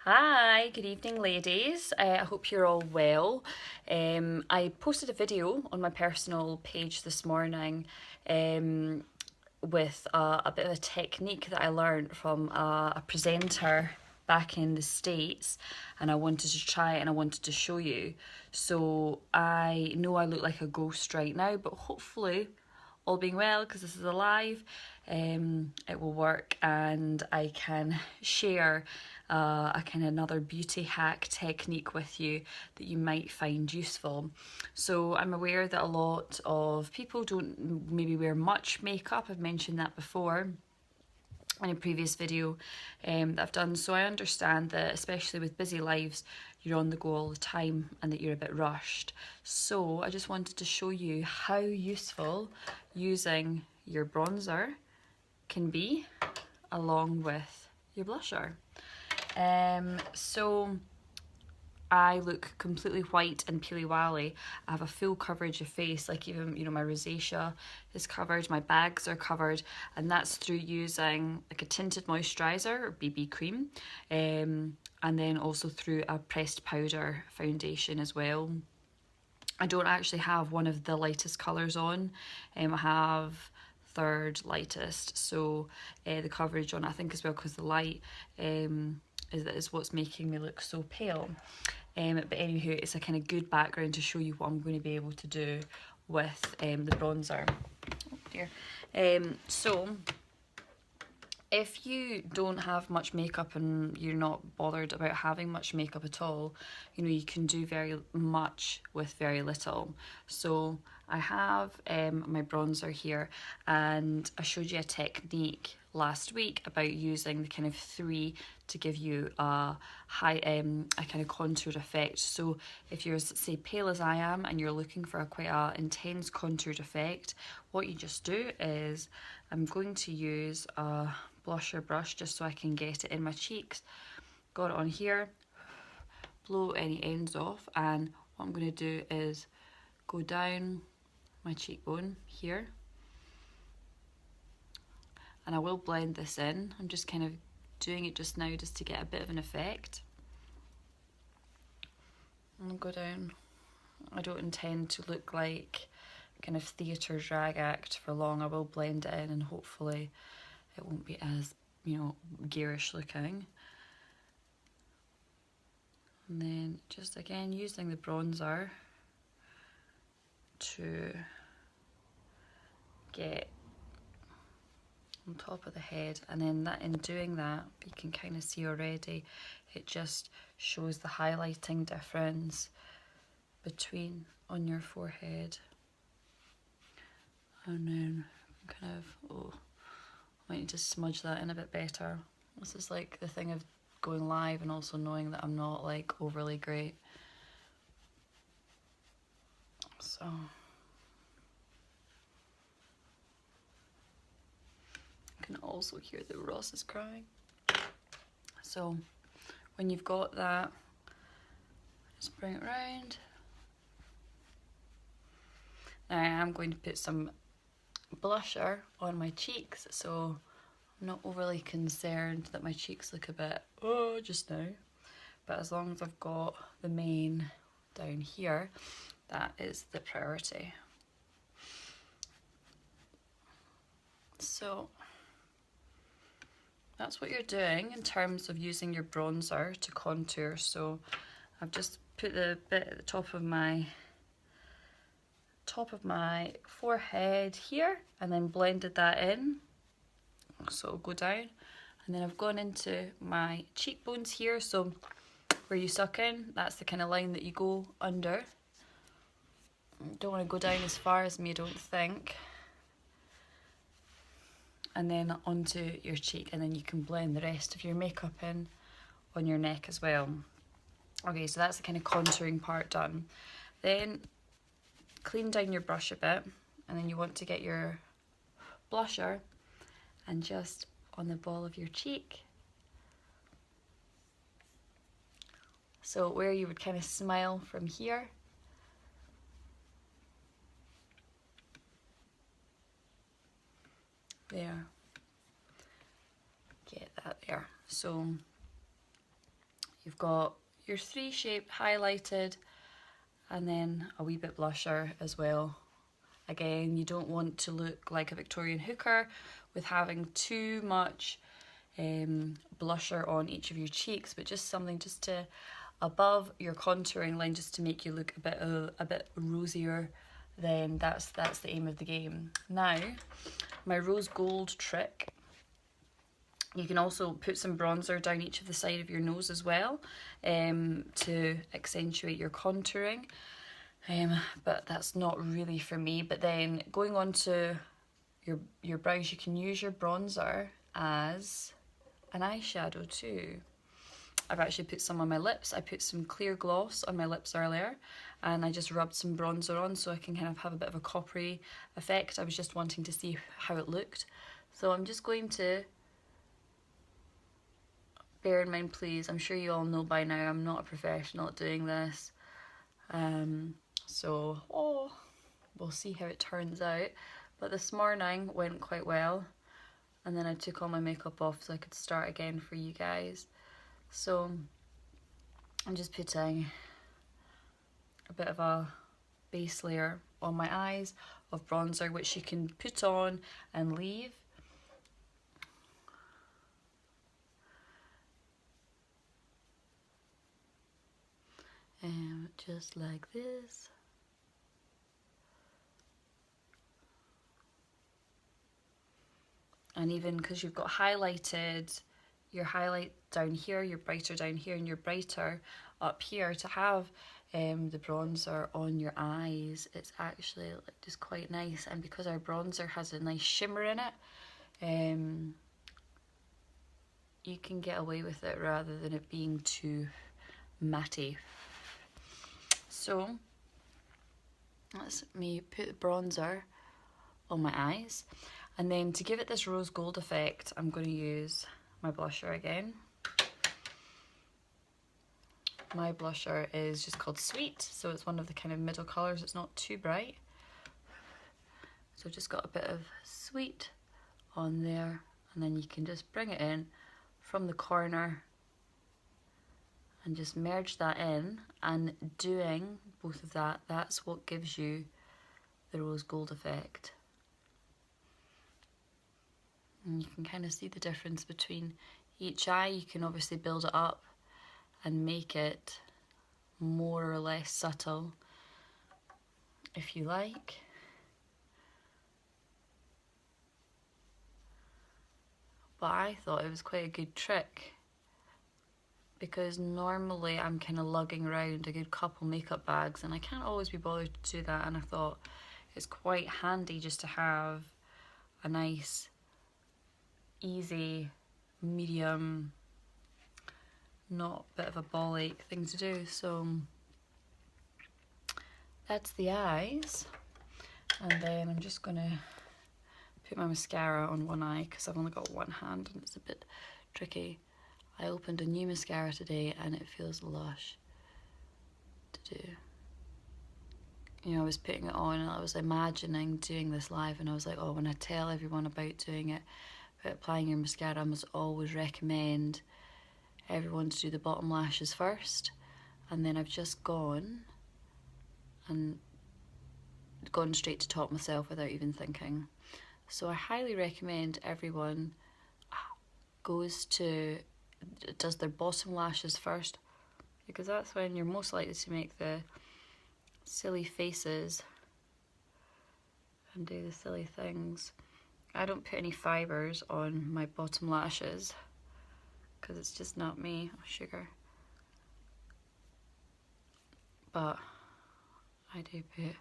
Hi, good evening ladies. I hope you're all well. I posted a video on my personal page this morning with a bit of a technique that I learned from a presenter back in the States, and I wanted to try it and I wanted to show you. So I know I look like a ghost right now, but hopefully all being well, because this is a live, it will work and I can share a kind of another beauty hack technique with you that you might find useful. So I'm aware that a lot of people don't maybe wear much makeup. I've mentioned that before in a previous video that I've done, so I understand that especially with busy lives you're on the go all the time and that you're a bit rushed. So I just wanted to show you how useful using your bronzer can be along with your blusher. So I look completely white and peely-wally. I have a full coverage of face, like even, my rosacea is covered, my bags are covered, and that's through using like a tinted moisturiser or BB cream, and then also through a pressed powder foundation as well. I don't actually have one of the lightest colours on, I have third lightest, so the coverage on, I think as well, because the light is what's making me look so pale. But anywho, it's a kind of good background to show you what I'm going to be able to do with the bronzer. Oh dear. So if you don't have much makeup and you're not bothered about having much makeup at all, you can do very much with very little. So I have my bronzer here, and I showed you a technique last week about using the kind of three to give you a kind of contoured effect. So if you're, say, pale as I am and you're looking for quite a intense contoured effect, what you just do is, I'm going to use a blusher brush just so I can get it in my cheeks. Got it on here, blow any ends off, and what I'm going to do is go down my cheekbone here, and I will blend this in. I'm just kind of doing it just now just to get a bit of an effect. And I'll go down. I don't intend to look like kind of theatre drag act for long. I will blend it in and hopefully it won't be as, garish looking. And then just again using the bronzer to get on top of the head, and then that, in doing that, you can kind of see already it just shows the highlighting difference between on your forehead. And then kind of, I might need to smudge that in a bit better. This is like the thing of going live and also knowing that I'm not like overly great. So I can also hear that Ross is crying. So when you've got that, just bring it round. Now I am going to put some blusher on my cheeks, so I'm not overly concerned that my cheeks look a bit just now, but as long as I've got the main down here, that is the priority. So that's what you're doing in terms of using your bronzer to contour. So I've just put the bit at the top of my forehead here and then blended that in, so it'll go down, and then I've gone into my cheekbones here, so where you suck in, that's the kind of line that you go under. Don't want to go down as far as me, I don't think. And then onto your cheek, and then you can blend the rest of your makeup in on your neck as well. Okay, so that's the kind of contouring part done. Then clean down your brush a bit, and then you want to get your blusher and just on the ball of your cheek. So where you would kind of smile from here, there, get that there. So you've got your 3 shape highlighted, and then a wee bit blusher as well. Again, you don't want to look like a Victorian hooker with having too much blusher on each of your cheeks, but just something just to above your contouring line, just to make you look a bit rosier. Then that's the aim of the game. Now, my rose gold trick. You can also put some bronzer down each of the side of your nose as well, to accentuate your contouring. But that's not really for me. But then going on to your brows, you can use your bronzer as an eyeshadow too. I've actually put some on my lips. I put some clear gloss on my lips earlier, and I just rubbed some bronzer on so I can kind of have a bit of a coppery effect. I was just wanting to see how it looked. So I'm just going to, bear in mind please, I'm sure you all know by now I'm not a professional at doing this. So we'll see how it turns out. But this morning went quite well, and then I took all my makeup off so I could start again for you guys. So I'm just putting a bit of a base layer on my eyes of bronzer, which you can put on and leave. And just like this. And even because you've got highlighted, your highlight down here, your brighter down here, and your brighter up here, to have the bronzer on your eyes, it's actually just quite nice. And because our bronzer has a nice shimmer in it, you can get away with it rather than it being too matte. So let's me put the bronzer on my eyes, and then to give it this rose gold effect, I'm going to use my blusher again. My blusher is just called Sweet, so it's one of the kind of middle colours. It's not too bright. So I've just got a bit of Sweet on there, and then you can just bring it in from the corner and just merge that in, and doing both of that, that's what gives you the rose gold effect. And you can kind of see the difference between each eye. You can obviously build it up and make it more or less subtle if you like. But I thought it was quite a good trick, because normally I'm kind of lugging around a good couple makeup bags and I can't always be bothered to do that, and I thought it's quite handy just to have a nice, easy, medium, not a bit of a ball ache thing to do. So that's the eyes, and then I'm just gonna put my mascara on one eye because I've only got one hand and it's a bit tricky. I opened a new mascara today and it feels lush to do. You know, I was putting it on and I was imagining doing this live, and I was like, oh, when I tell everyone about doing it, about applying your mascara, I must always recommend everyone to do the bottom lashes first. And then I've just gone straight to top myself without even thinking. So I highly recommend everyone does their bottom lashes first, because that's when you're most likely to make the silly faces and do the silly things. I don't put any fibres on my bottom lashes because it's just not me. Oh, sugar. But I do put,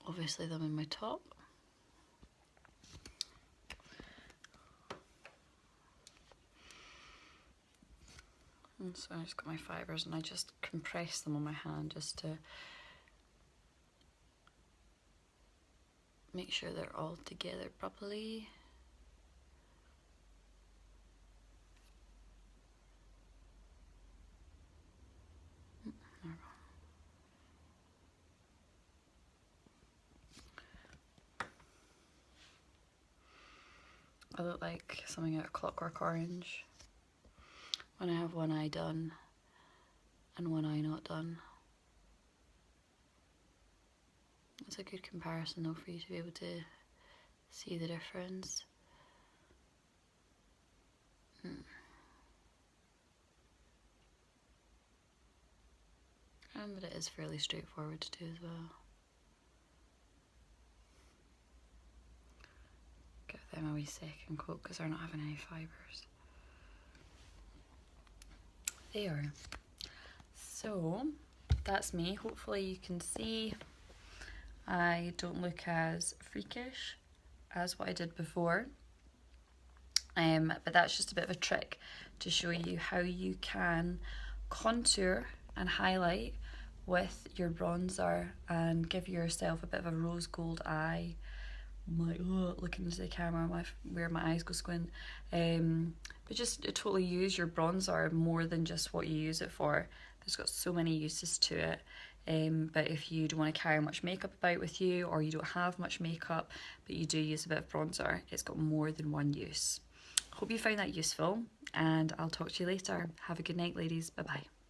obviously, them in my top. And so I just got my fibres and I just compress them on my hand just to make sure they're all together properly. I look like something out of Clockwork Orange. when I have one eye done and one eye not done. It's a good comparison though for you to be able to see the difference. And that it is fairly straightforward to do as well. Give them a wee second coat because they're not having any fibres. There. So that's me. Hopefully you can see I don't look as freakish as what I did before. But that's just a bit of a trick to show you how you can contour and highlight with your bronzer and give yourself a bit of a rose gold eye. I'm like, oh, looking into the camera, where my eyes go squint. But just totally use your bronzer more than just what you use it for. There's got so many uses to it. But if you don't want to carry much makeup about with you, or you don't have much makeup, but you do use a bit of bronzer, it's got more than one use. Hope you found that useful, and I'll talk to you later. Have a good night, ladies. Bye-bye.